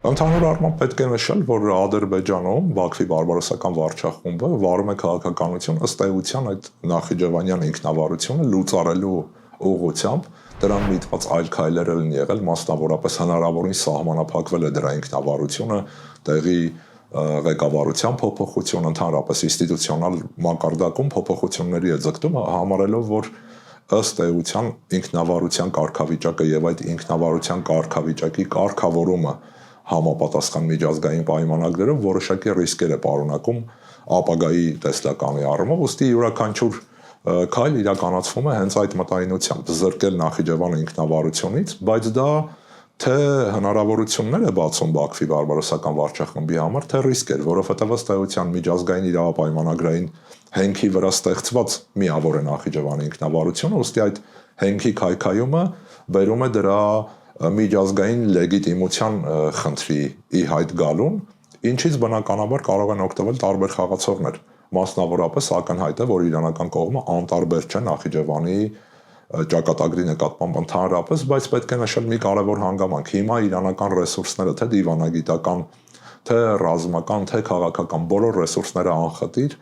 Ընդհանուր առմամբ պետք է նշել, որ Ադրբեջանում Բաքվի բարբարոսական վարչախումբը վարում է քաղաքականություն ըստ էության այդ նախիջևանյան ինքնավարությունը լուծարելու ուղղությամբ դրան միտված այլ քայլեր են եղել, մասնավորապես հնարավորին սահմանափակվել է դրա ինքնավարությունը, տեղի ղեկավարության փոփոխություն, ընդհանրապես ինստիտուցիոնալ մակարդակում փոփոխությունների է ձգտում, համարելով, որ ըստ էության ինքնավարության կարգավիճակը եւ այդ ինքնավարության կարգավիճակի կարգավորումը համապատասխան միջազգային պայմանագրերով որոշակի ռիսկեր է պարունակում ապագայի տեսլականի առումով, ուստի յուրաքանչյուր քայլ իրականացվում է հենց այդ մտայնությամբ զրկել Նախիջևանը ինքնավարությունից, բայց դա թե հնարավորություններ է բացում Բաքվի բարբարոսական վարչախմբի համար, թե ռիսկեր, որովհետև ըստ էության միջազգային իրավապայմանագրային հենքի վրա ստեղծված միավոր է Նախիջևանի ինքնավարությունը, ուստի այդ հենքի քայքայումը բերում է դրա միջազգային լեգիտիմության խնդրի ի հայտ գալուն, ինչից բնականաբար կարող են օգտվել տարբեր խաղացողներ, մասնավորապես ակնհայտ է, որ իրանական կողմը անտարբեր չէ Նախիջևանի ճակատագրի նկատմամբ ընդհանրապես, բայց պետք է նշել մի կարևոր հանգամանք։ Հիմա իրանական ռեսուրսները, թե դիվանագիտական, թե ռազմական, թե քաղաքական, բոլոր ռեսուրսները անխտիր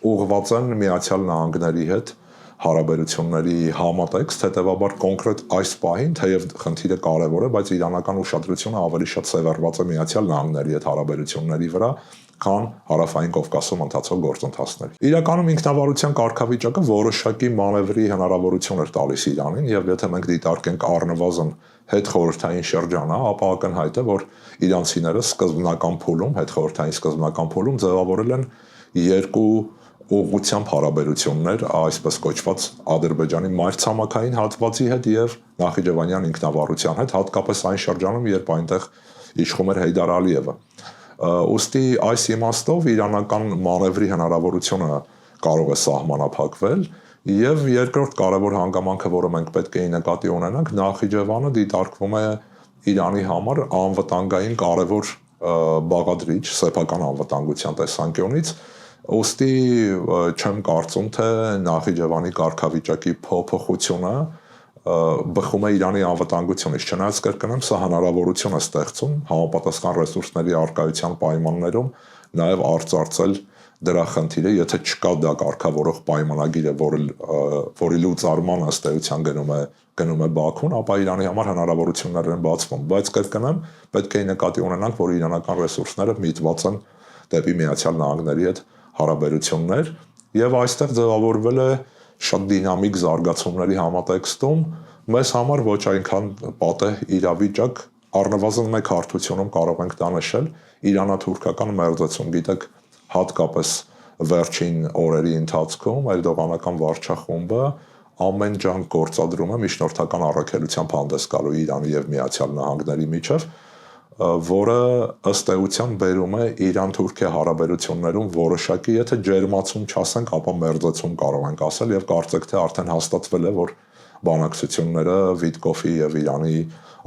ուղղված են Միացյալ Նահանգների հետ հարաբերությունների համատեքստ, հետևաբար կոնկրետ այս պահին, թեև խնդիրը կարևոր է, բայց իրանական ուշադրությունը ավելի շատ սևեռված է Միացյալ Նահանգների հետ հարաբերությունների վրա, քան Հարավային Կովկասում ընթացող գործընթացների։ Իրականում ինքնավարության կարգավիճակը որոշակի մանևրի հնարավորություն էր տալիս Իրանին, եւ եթե մենք դիտարկենք առնվազն հետխորհրդային շրջանը, ապա ակնհայտ է, որ իրանցիները սկզբնական փուլում, հետխորհրդային սկզբնական փուլում ձևավորել են երկու ուղղությամբ հարաբերություններ, այսպես կոչված Ադրբեջանի մայրցամաքային հատվածի հետ եւ Նախիջևանյան ինքնավարության հետ, հատկապես այն շրջանում, երբ այնտեղ իշխում էր Հեյդար Ալիևը։ Ուստի այս իմաստով իրանական մանևրի հնարավորությունը կարող է սահմանափակվել եւ երկրորդ կարևոր հանգամանքը, որը մենք պետք է նկատի ունենանք, Նախիջևանը դիտարկվում է Իրանի համար անվտանգային կարևոր բաղադրիչ սեփական անվտանգության տեսանկյունից, ուստի չեմ կարծում, թե Նախիջևանի կարգավիճակի փոփոխությունը բխում է Իրանի անվտանգությունից, չնայած կրկնեմ, սա հնարավորություն է ստեղծում համապատասխան ռեսուրսների առկայության պայմաններում նաև արծարծել դրա խնդիրը, եթե չկա դա կարգավորող պայմանագիրը, որի լուծարման ըստ էության գնում է Բաքուն, ապա Իրանի համար հնարավորություններ են բացվում, բայց կրկնեմ, պետք է նկատի ունենանք, որ իրանական ռեսուրսները միտված են դեպի Միացյալ Նահանգների հետ հարաբերություններ եւ այստեղ ձևավորվել է շատ դինամիկ զարգացումների համատեքստում մեզ համար ոչ այնքան պատեհ իրավիճակ, առնվազն մեկ հարթությունում կարող ենք դա նշել, իրանա-թուրքական մերձեցում, գիտեք, հատկապես վերջին օրերի ընթացքում Էրդողանական վարչախումբը ամեն ջանք գործադրում է միջնորդական առաքելությամբ հանդես գալու Իրանի եւ Միացյալ Նահանգների միջև, որը ըստ էության բերում է Իրան-Թուրքիա հարաբերություններում որոշակի, եթե ջերմացում չասենք, ապա մերձեցում կարող ենք ասել եւ կարծեք թե արդեն հաստատվել է, որ բանակցությունները Վիտկոֆի եւ Իրանի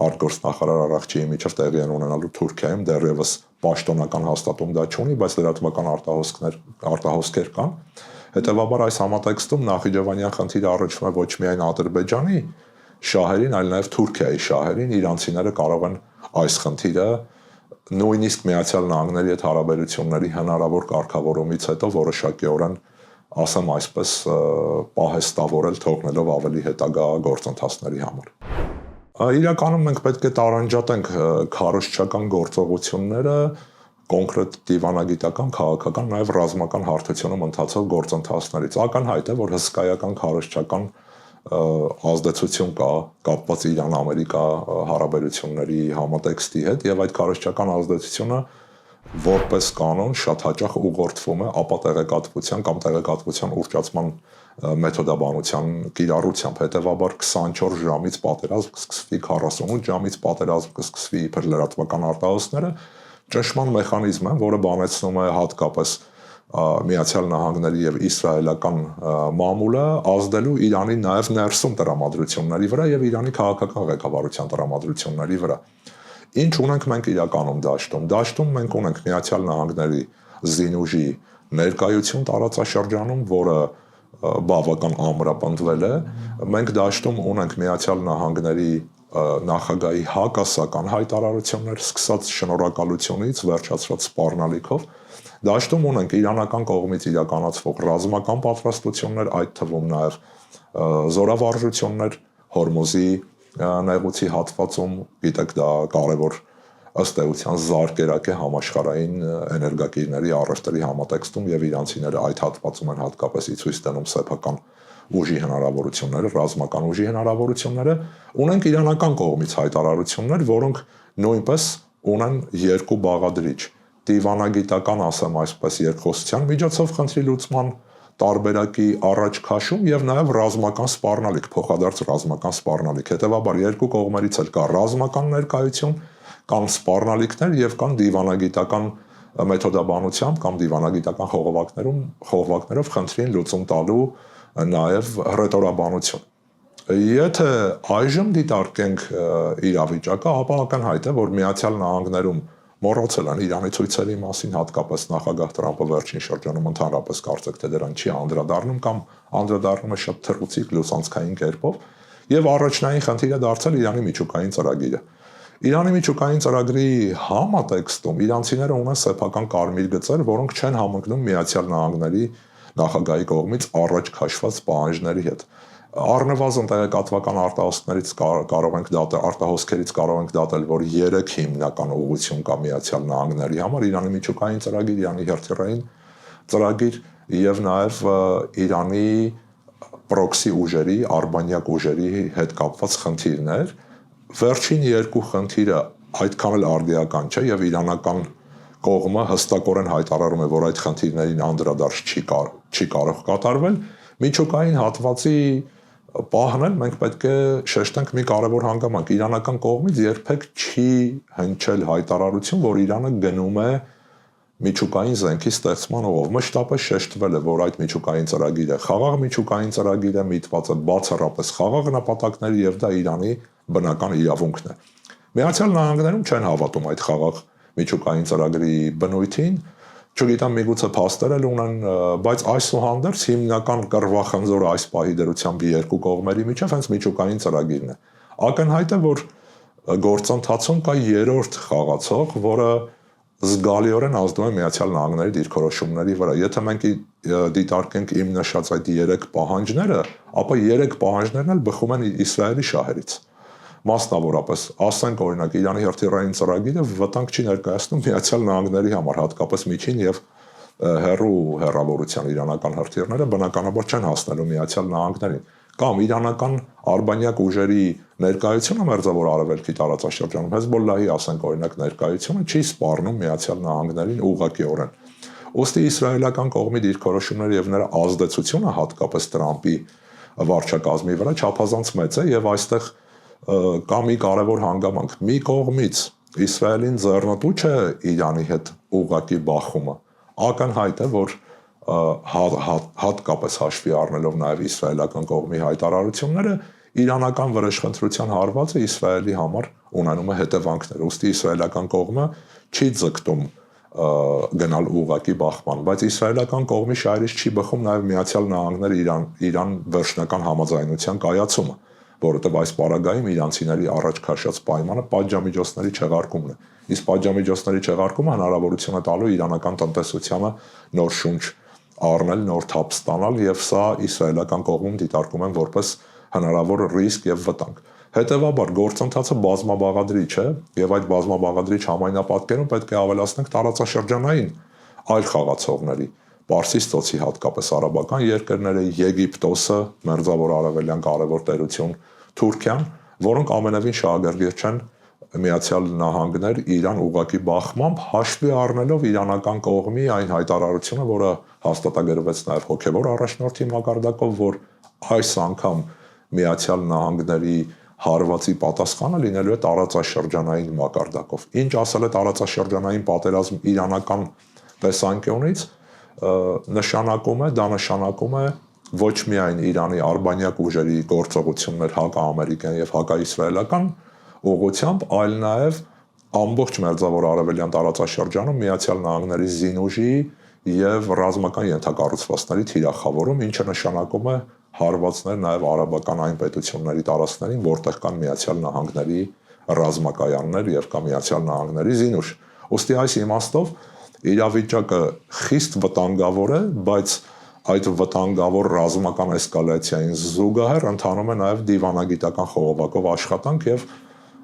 արտգործնախարար Արաղչիի միջև տեղի են ունենալու Թուրքիայում, դեռևս պաշտոնական հաստատում դա չունի, բայց լրատվական արտահոսքեր կան։ Հետևաբար այս համատեքստում Նախիջևանյան խնդիրը առնչվում է ոչ միայն Ադրբեջանի շահերին, այլ նաեւ Թուրքիայի շահերին, իրանցիները կարող են այս խնդիրը նույնիսկ Միացյալ Նահանգների հետ հարաբերությունների հնարավոր կարգավորումից հետո որոշակիորեն, ասեմ այսպես, պահեստավորել, թողնելով ավելի հետագա գործընթացների համար։ Իրականում մենք պետք է տարանջատենք քարոզչական գործողությունները կոնկրետ դիվանագիտական, քաղաքական, նաև ռազմական հարթությունում ընթացող գործընթացներից։ Ակնհայտ է, որ հսկայական քարոզչական ազդեցություն կա կապված Իրան-Ամերիկա հարաբերությունների համատեքստի հետ եւ այդ քարոզչական ազդեցությունը որպես կանոն շատ հաճախ ուղղորդվում է ապատեղեկատվության կամ տեղեկատվության ուռճացման մեթոդաբանության կիրառությամբ, հետևաբար 24 ժամից պատերազմ կսկսվի, 48 ժամից պատերազմ կսկսվի իբր լրատվական արտահոսքները, ճնշման մեխանիզմ է, որը բանեցնում է հատկապես Միացյալ Նահանգների եւ իսրայելական մամուլը ազդելու Իրանի նաեւ ներսում տրամադրությունների վրա եւ Իրանի քաղաքական ղեկավարության տրամադրությունների վրա։ Ինչ ունենք մենք իրականում դաշտում։ Դաշտում մենք ունենք Միացյալ Նահանգների զինուժի ներկայություն տարածաշրջանում, որը բավական ամրապնդվել է։ Մենք դաշտում ունենք Միացյալ Նահանգների նախագահի հակասական հայտարարություններ, սկսած շնորհակալությունից, վերջացրած սպառնալիքով, դաշտում ունենք իրանական կողմից իրականացվող ռազմական պատրաստություններ, այդ թվում նաև զորավարժություններ, Հորմուզի նեղուցի հատվածում, գիտեք, դա կարևոր ըստ էության զարկերակ է համաշխարհային էներգակիրների առևտրի համատեքստում եւ իրանցիները այդ հատվածում են հատկապես ի ցույց տնում սեփական ուժի հնարավորությունները, ռազմական ուժի հնարավորությունները, ունենք իրանական կողմից հայտարարություններ, որոնք նույնպես ունեն երկու բաղադրիչ՝ դիվանագիտական, ասեմ այսպես, երկխոսության միջոցով խնդրի լուծման տարբերակի առաջ քաշում եւ նաեւ ռազմական սպառնալիք, փոխադարձ ռազմական սպառնալիք։ Հետեւաբար երկու կողմերից էլ կա ռազմական ներկայություն, կան սպառնալիքներ եւ կան դիվանագիտական մեթոդաբանությամբ կամ դիվանագիտական խողովակներով խնդրին լուծում տալու նաեւ հռետորաբանություն։ Եթե այժմ դիտարկենք իրավիճակը, ապա ակնհայտ է, որ Միացյալ Նահանգներում մոռացել են Իրանի ցույցերի մասին, հատկապես նախագահ Տրամպը վերջին շրջանում ընդհանրապես կարծեք թե դրան չի անդրադառնում կամ անդրադառնում է շատ թռուցիկ լուսանցքային կերպով, եւ առաջնային խնդիրը դարձել Իրանի միջուկային ծրագիրը։ Իրանի միջուկային ծրագրի համատեքստում իրանցիները ունեն սեփական կարմիր գծեր, որոնք չեն համընկնում Միացյալ Նահանգների նախագահի կողմից առաջ քաշված պահանջների հետ։ Առնվազն տեղեկատվական արտահոսքներից կարող ենք դատել, արտահոսքերից կարող ենք դատել, որ 3 հիմնական ուղղություն կա Միացյալ Նահանգների համար՝ Իրանի միջուկային ծրագիր, Իրանի հրթիռային ծրագիր եւ նաեւ Իրանի պրոքսի ուժերի, արբանյակ ուժերի հետ կապված խնդիրներ։ Վերջին երկու խնդիրը այդքան էլ արդիական չէ եւ իրանական կողմը հստակորեն հայտարարում է, որ այդ խնդիրներին անդրադարձ չի կարող կատարվել։ Միջուկային հատվածի պահն էլ մենք պետք է շեշտենք մի կարևոր հանգամանք։ Իրանական կողմից երբեք չի հնչել հայտարարություն, որ Իրանը գնում է միջուկային զենքի ստեղծման ուղով։ Մշտապես շեշտվել է, որ այդ միջուկային ծրագիրը խաղաղ միջուկային ծրագիր է, միտված է բացառապես խաղաղ նպատակների եւ դա Իրանի բնական իրավունքն է։ Միացյալ Նահանգներում չեն հավատում այդ խաղաղ միջուկային ծրագրի բնույթին, չգիտեմ միգուցե փաստեր էլ ունեն, բայց այսուհանդերձ հիմնական կռվախնձորը այս պահի դրությամբ երկու կողմերի միջև հենց միջուկային ծրագիրն է։ Ակնհայտ է, որ գործընթացում կա երրորդ խաղացող, որը զգալիորեն ազդում է Միացյալ Նահանգների դիրքորոշումների վրա։ Եթե մենք դիտարկենք իմ նշած այդ 3 պահանջները, ապա 3 պահանջներն էլ բխում են Իսրայելի շահերից։ Մասնավորապես, ասենք օրինակ Իրանի հրթիռային ծրագիրը վտանգ չի ներկայացնում Միացյալ Նահանգների համար, հատկապես միջին եւ հեռու հեռավորության իրանական հրթիռները բնականաբար չեն հասնելու Միացյալ Նահանգներին։ Կամ իրանական արբանյակ ուժերի ներկայությունը Մերձավոր Արևելքի տարածաշրջանում, Հեզբոլլահի, ասենք օրինակ, ներկայությունը չի սպառնում Միացյալ Նահանգներին ուղղակիորեն։ Ոստի իսրայելական կողմի դիրքորոշումները եւ նրա ազդեցությունը հատկապես Տրամպի վարչակազմի վրա չափազանց մեծ է եւ այստեղ կա մի կարևոր հանգամանք։ Մի կողմից Իսրայելին ձեռնտու չէ Իրանի հետ ուղղակի բախումը։ Ակնհայտ է, որ հատկապես հաշվի առնելով նաև իսրայելական կողմի հայտարարությունները, իրանական վրեժխնդրության հարվածը Իսրայելի համար ունենում է հետևանքներ։ Ուստի իսրայելական կողմը չի ձգտում գնալ ուղղակի բախման, բայց իսրայելական կողմի շահերից չի բխում նաև Միացյալ Նահանգները Իրան վերջնական համաձայնության կայացումը, որովհետև այս պարագայում իրանցիների առաջ քաշած պայմանը պատժամիջոցների չեղարկումն է։ Իսկ պատժամիջոցների չեղարկումը հնարավորություն է տալու իրանական տնտեսությանը նոր շունչ առնել, նոր թափ ստանալ, եւ սա իսրայելական կողմում դիտարկում են որպես հնարավոր ռիսկ եւ վտանգ։ Հետևաբար գործընթացը բազմաբաղադրիչ է եւ այդ բազմաբաղադրիչ համայնապատկերում պետք է ավելացնենք տարածաշրջանային այլ խաղացողների, Պարսից ծոցի հատկապես արաբական երկրները, Եգիպտոսը, Մերձավոր Արևելյան կարևոր տերություն, Թուրքիան, որոնք ամենևին շահագրգիռ չեն Միացյալ Նահանգներ Իրան ուղղակի բախմամբ, հաշվի առնելով իրանական կողմի այն հայտարարությունը, որը հաստատագրվեց նաև հոգևոր առաջնորդի մակարդակով, որ այս անգամ Միացյալ Նահանգների հարվածի պատասխանը լինելու է տարածաշրջանային մակարդակով։ Ինչ ասել է տարածաշրջանային պատերազմ իրանական տեսանկյունից, դա նշանակում է ոչ միայն Իրանի արբանյակ ուժերի գործողություններ հակաամերիկյան եւ հակաիսրայելական ուղղությամբ, այլ նաեւ ամբողջ Մերձավոր Արևելյան տարածաշրջանում Միացյալ Նահանգների զինուժի եւ ռազմական ենթակառուցվածքների թիրախավորում, ինչը նշանակում է հարվածներ նաև արաբական այն պետությունների տարածքներին, որտեղ կան Միացյալ Նահանգների ռազմակայաններ եւ կամ Միացյալ Նահանգների զինուշ։ Ոստի այս իմաստով իրավիճակը խիստ վտանգավոր է, բայց այդ վտանգավոր ռազմական էսկալացիային զուգահեռ ընթանում է նաև դիվանագիտական խողովակով աշխատանք եւ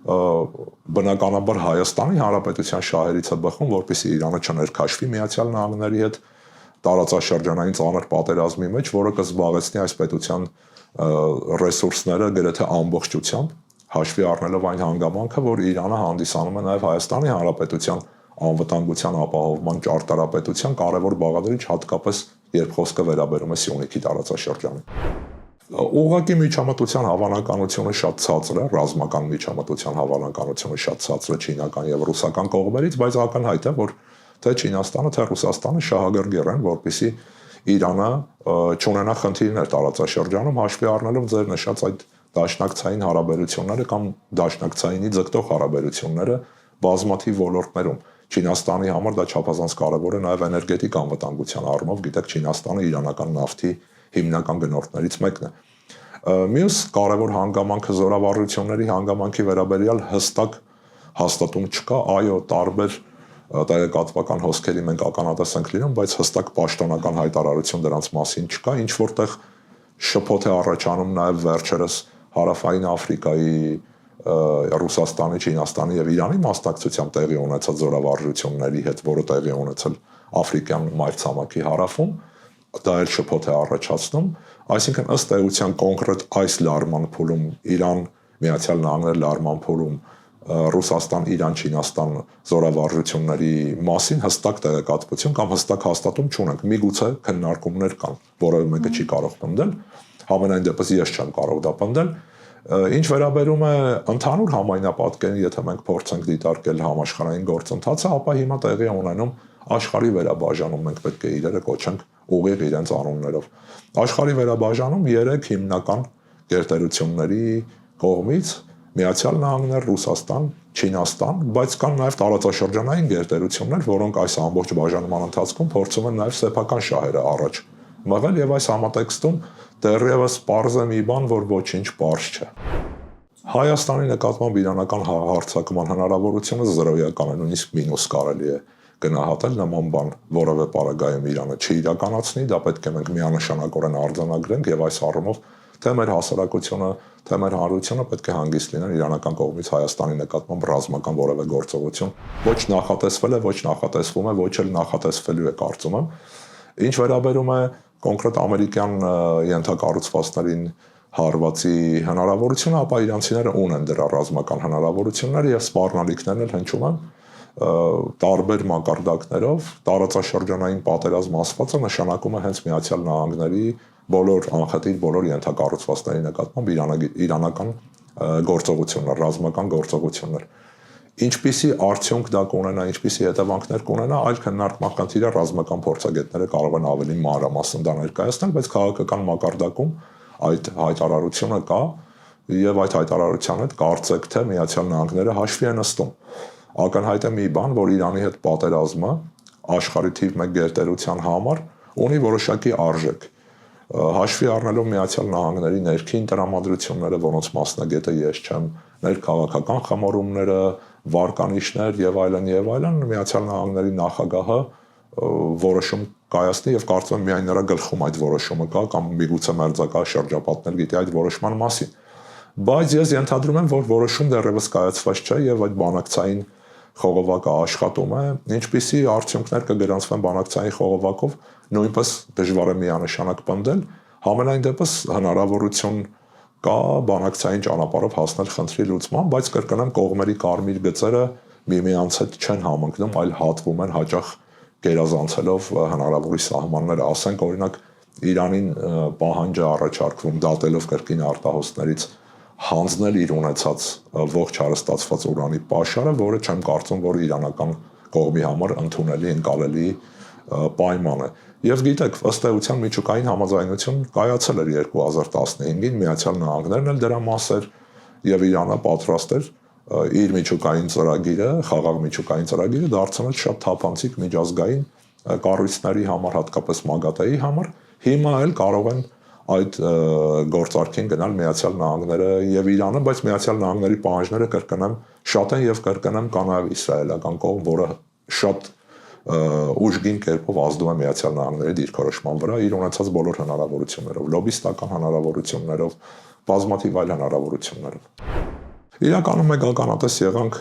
բնականաբար Հայաստանի Հանրապետության շահերից է բխում, որպեսզի Իրանը չներքաշվի Միացյալ Նահանգների հետ տարածաշրջանային ծանր պատերազմի մեջ, որը կզբաղեցնի այս պետության ռեսուրսները գրեթե ամբողջությամբ, հաշվի առնելով այն հանգամանքը, որ Իրանը հանդիսանում է նաև Հայաստանի Հանրապետության անվտանգության ապահովման ճարտարապետության կարևոր բաղադրիչ, հատկապես երբ խոսքը վերաբերում է Սյունիքի տարածաշրջանին։ Ուղղակի միջամտության հավանականությունը շատ ցածր է, ռազմական միջամտության հավանականությունը շատ ցածր է չինական եւ ռուսական կողմերից, բայց ակնհայտ է, որ թե Չինաստանը, թե Ռուսաստանը շահագրգիռ են, որպեսզի Իրանը չունենա խնդիրներ տարածաշրջանում, հաշվի առնելով ձեր նշած այդ դաշնակցային հարաբերությունները կամ դաշնակցայինի ձգտող հարաբերությունները բազմաթիվ ոլորտներում։ Չինաստանի համար դա չափազանց կարևոր է նաև էներգետիկ անվտանգության առումով, գիտեք, Չինաստանը իրանական նավթի հիմնական գնորդներից մեկն է։ Մյուս կարևոր հանգամանքը զորավարությունների հանգամանքի վերաբերյալ հստակ հաստատում չկա, այո, տարբեր տեղեկատվական հոսքերի մենք ականատես ենք լինում, բայց հստակ պաշտոնական հայտարարություն դրանց մասին չկա, ինչ որտեղ շփոթ է առաջանում նաև վերջերս Հարավային Աֆրիկայի, Ռուսաստանի, Չինաստանի եւ Իրանի մասնակցությամբ տեղի ունեցած զորավարժությունների հետ, որը տեղի ունեցել Աֆրիկյան մայրցամաքի հարավում, դա էլ շփոթ է առաջացնում, այսինքն ըստ էության կոնկրետ այս լարման փուլում Իրան, Միացյալ Նահանգներ լարման փուլում Ռուսաստան, Իրան, Չինաստան զորավարժությունների մասին հստակ տեղեկատվություն կամ հստակ հաստատում չունենք։ Միգուցե քննարկումներ կան, որևէ մեկը չի կարող պնդել, համենայն դեպս ես չեմ կարող դա պնդել։ Ինչ վերաբերում է ընդհանուր համայնապատկերին, եթե մենք փորձենք դիտարկել համաշխարհային գործընթացը, ապա հիմա տեղի ունենում աշխարհի վերաբաժանում, մենք պետք է իրերը կոչենք ուղիղ իրենց անուններով։ Աշխարհի վերաբաժանում 3 հիմնական գերտերությունների կողմից Միացյալ Նահանգներ, Ռուսաստան, Չինաստան, բայց կան նաև տարածաշրջանային գերտերություններ, որոնք այս ամբողջ բաժանման ընթացքում փորձում են նաև սեփական շահերը առաջ մղել եւ այս համատեքստում դեռևս պարզ է մի բան, որ ոչինչ պարզ չէ։ Հայաստանի նկատմամբ իրանական հարձակման հնարավորությունը զրոյական է, նույնիսկ մինուս կարելի է գնահատել, նման բան որևէ պարագայում Իրանը չիրականացնի, դա պետք է մենք միանշանակորեն արձանագրենք եւ այս առումով թե մեր հասարակությունը, թե մեր հանրությունը պետք է հանգիստ լինեն իրանական կողմից Հայաստանի նկատմամբ ռազմական որևէ գործողություն ոչ նախատեսվել է, ոչ նախատեսվում է, ոչ էլ նախատեսվելու է կարծում եմ։ Ինչ վերաբերում է կոնկրետ ամերիկյան ենթակառուցվածքներին հարվածի հնարավորությունը, ապա իրանցիները ունեն դրա ռազմական հնարավորությունները եւ սպառնալիքներն էլ հնչում են տարբեր մակարդակներով տարածաշրջանային պատերազմ ասվածը նշանակում է հենց Միացյալ Նահանգների բոլոր անխտիր բոլոր ենթակառուցվածքների նկատմամբ իրանական գործողություններ, ռազմական գործողություններ։ Ինչպիսի արդյունք դա կունենա, ինչպիսի հետևանքներ կունենա, այլ քննարկման խնդիր է, ռազմական փորձագետները կարող են ավելի մանրամասն դա ներկայացնել, բայց քաղաքական մակարդակում այդ հայտարարությունը կա եւ այդ հայտարարության հետ կարծեք թե Միացյալ Նահանգները հաշվի են նստում։ Ակնհայտ է մի բան, որ Իրանի հետ պատերազմը աշխարհի թիվ 1 գերտերության համար ունի որոշակի արժեք։ Հաշվի առնելով Միացյալ Նահանգների ներքին տրամադրությունները, որոնց մասնագետը ես չեմ, ներքաղաքական խմորումները, վարկանիշներ եւ այլն, Միացյալ Նահանգների նախագահը որոշում կայացնի եւ կարծում եմ միայն նրա գլխում այդ որոշումը կա կամ միգուցե մերձակա շրջապատներ գիտի այդ որոշման մասին։ Բայց ես ենթադրում եմ, որ որոշում դեռևս կայացված չէ եւ այդ բանակցային խողովակը աշխատում է, ինչպիսի արդյունքներ կգրանցվեն բանակցային խողովակով, նույնպես դժվար է միանշանակ պնդել, համենայն դեպս հնարավորություն կա բանակցային ճանապարհով հասնել խնդրի լուծման, բայց կրկնեմ կողմերի կարմիր գծերը միմյանց հետ չեն համընկնում, այլ հատվում են հաճախ գերազանցելով հնարավորի սահմանները, ասենք օրինակ Իրանին պահանջ է առաջարկվում դատելով կրկին արտահոսներից հանձնել իր ունեցած ողջ հարստացված ուրանի պաշարը, որը չեմ կարծում, որ իրանական կողմի համար ընդունելի ընկալելի պայման է։ Եվ գիտեք, ըստ էության միջուկային համաձայնություն կայացել էր 2015-ին, Միացյալ Նահանգներն էլ դրա մաս էր եւ Իրանը պատրաստ էր իր միջուկային ծրագիրը, խաղաղ միջուկային ծրագիրը դարձնել շատ թափանցիկ միջազգային կառույցների համար, հատկապես ՄԱԳԱՏԷ-ի համար, հիմա էլ կարող են այդ գործարքին գնալ Միացյալ Նահանգները եւ Իրանը, բայց Միացյալ Նահանգների պահանջները կրկնեմ շատ են եւ կրկնեմ կա նաեւ իսրայելական կողմ, որը շատ ուժգին կերպով ազդում է Միացյալ Նահանգների դիրքորոշման վրա իր ունեցած բոլոր հնարավորություններով, լոբիստական հնարավորություններով, բազմաթիվ այլ հնարավորություններով։ Իրականում մեկ ականատես եղանք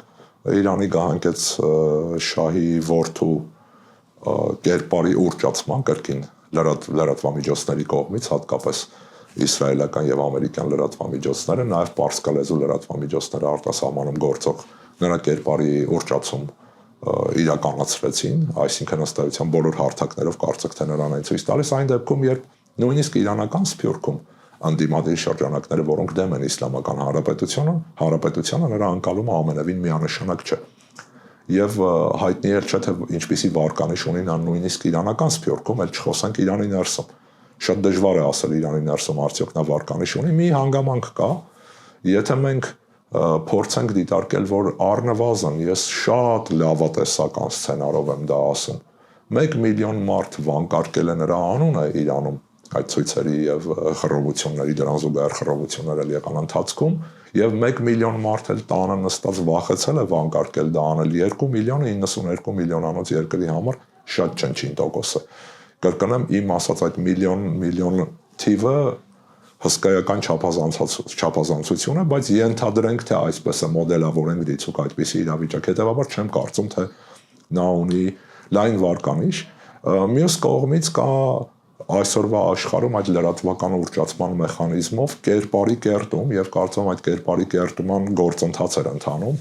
Իրանի գահանկեց շահի որդու կերպարի ուռճացման կրկին լրատվամիջոցների կողմից, հատկապես իսրայելական եւ ամերիկյան լրատվամիջոցները, նաեւ պարսկալեզու լրատվամիջոցները արտասահմանում գործող նրա կերպարի ուռճացում իրականացրեցին, այսինքն ըստ էության բոլոր հարթակներով կարծեք թե նրան այն ցույց տալիս այն դեպքում, երբ նույնիսկ իրանական Սփյուռքում անդիմադիր շրջանակները, որոնք դեմ են իսլամական հանրապետությանը, նրա անկալումը ամենևին միանշանակ չէ։ Եվ հայտնի էլ չէ թե ինչպիսի վարկանիշ ունի նա նույնիսկ իրանական Սփյուռքում, էլ չխոսենք Իրանի ներսում։ Շատ դժվար է ասել Իրանի ներսում արդյոք նա վարկանիշ ունի, մի հանգամանք կա, եթե մենք փորձենք դիտարկել, որ առնվազն ես շատ լավատեսական սցենարով եմ դա ասում, 1 միլիոն մարդ վանկարկել է նրա անունը Իրանում այդ ցույցերի եւ խռովությունների դրան զուգահեռ խռովություններ էլ եղան ընթացքում եւ 1 միլիոն մարդ էլ տանը նստած վախեցել է վանկարկել դա անել 2 միլիոնը 92 միլիոնանոց երկրի համար շատ չնչին տոկոս է։ Կրկնեմ իմ ասած այդ միլիոն թիվը հսկայական չափազանցություն է, բայց ենթադրենք թե այսպես է մոդելավորենք դիցուկ այդպիսի իրավիճակ, հետեւաբար չեմ կարծում թե նա ունի լայն վարկանիշ։ Մյուս կողմից կա այսօրվա աշխարհում այդ լրատվական ուռճացման մեխանիզմով կերպարի կերտում եւ կարծում այդ կերպարի կերտման գործընթաց էր ընթանում,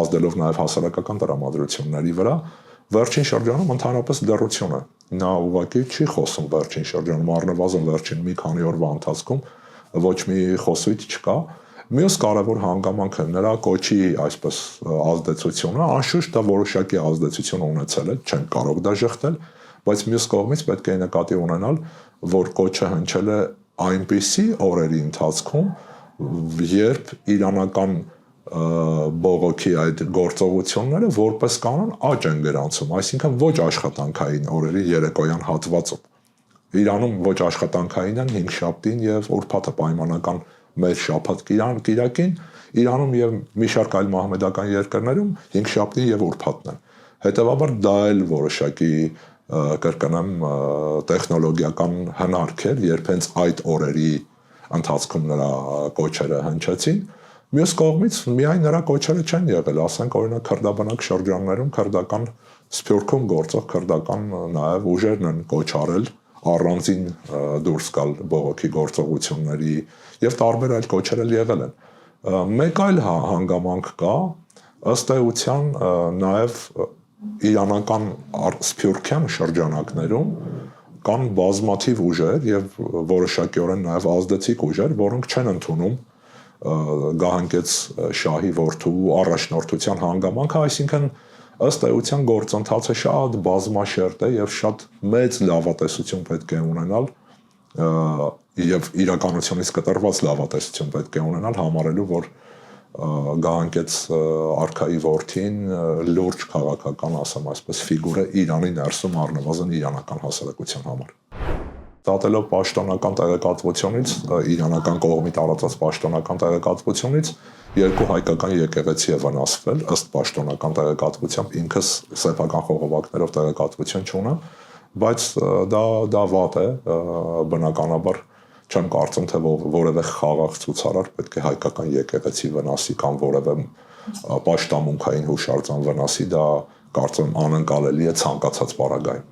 ազդելով նաեւ հասարակական տրամադրությունների վրա, վերջին շրջանում ընդհանրապես լռություն է։ Նա ուղղակի չի խոսում վերջին շրջանում, առնվազն վերջին մի քանի օրվա ընթացքում ոչ մի խոսույթ չկա։ Մյուս կարևոր հանգամանքը նրա կոչի այսպես ազդեցությունը, անշուշտ դա որոշակի ազդեցություն ունեցել է, չեն կարող դա ժխտել, բայց մյուս կողմից պետք է նկատի ունենալ, որ կոչը հնչել է այնպիսի օրերի ընթացքում, երբ իրանական բողոքի այդ գործողությունները որպես կանոն աճ են գրանցում, այսինքն ոչ աշխատանքային օրերի երեկոյան հատվածում։ Իրանում ոչ աշխատանքային են հինգշաբթին եւ ուրբաթը պայմանական մեր շաբաթ կիրակին, Իրանում եւ մի շարք այլ մահմեդական երկրներում հինգշաբթին եւ ուրբաթն են։ Հետեւաբար դա էլ որոշակի կրկնեմ տեխնոլոգիական հնարք էր, երբ հենց այդ օրերի ընթացքում նրա կոչերը հնչեցին։ Մյուս կողմից միայն նրա կոչերը չեն եղել, ասենք օրինակ քրդաբնակ շրջաններում քրդական Սփյուռքում գործող քրդական նաեւ ուժերն են կոչ արել առանձին դուրս գալ բողոքի գործողությունների եւ տարբեր այլ կոչեր էլ եղել են։ Մեկ այլ հանգամանք կա, ըստ էության նաեւ իրանական սփյուռքյան շրջանակներում կան բազմաթիվ ուժեր եւ որոշակիորեն նաեւ ազդեցիկ ուժեր, որոնք չեն ընդունում գահանկեց շահի որդու առաջնորդության հանգամանքը, այսինքն ըստ էության գործընթացը շատ բազմաշերտ է եւ շատ մեծ լավատեսություն պետք է ունենալ եւ իրականությունից կտրված լավատեսություն պետք է ունենալ համարելու, որ գահանկեց արքայի որդին լուրջ քաղաքական, ասեմ այսպես, ֆիգուր է Իրանի ներսում առնվազն իրանական հասարակության համար։ Դատելով պաշտոնական տեղեկատվությունից, իրանական կողմի տարածած պաշտոնական տեղեկատվությունից երկու հայկական եկեղեցի է վնասվել, ըստ պաշտոնական տեղեկատվությամբ ինքս սեփական խողովակներով տեղեկատվություն չունեմ, բայց դա վատ է, բնականաբար չեմ կարծում, թե որևէ խաղաղ ցուցարար պետք է հայկական եկեղեցի վնասի կամ որևէ պաշտամունքային հուշարձան վնասի, դա կարծում անընկալելի է ցանկացած պարագայում։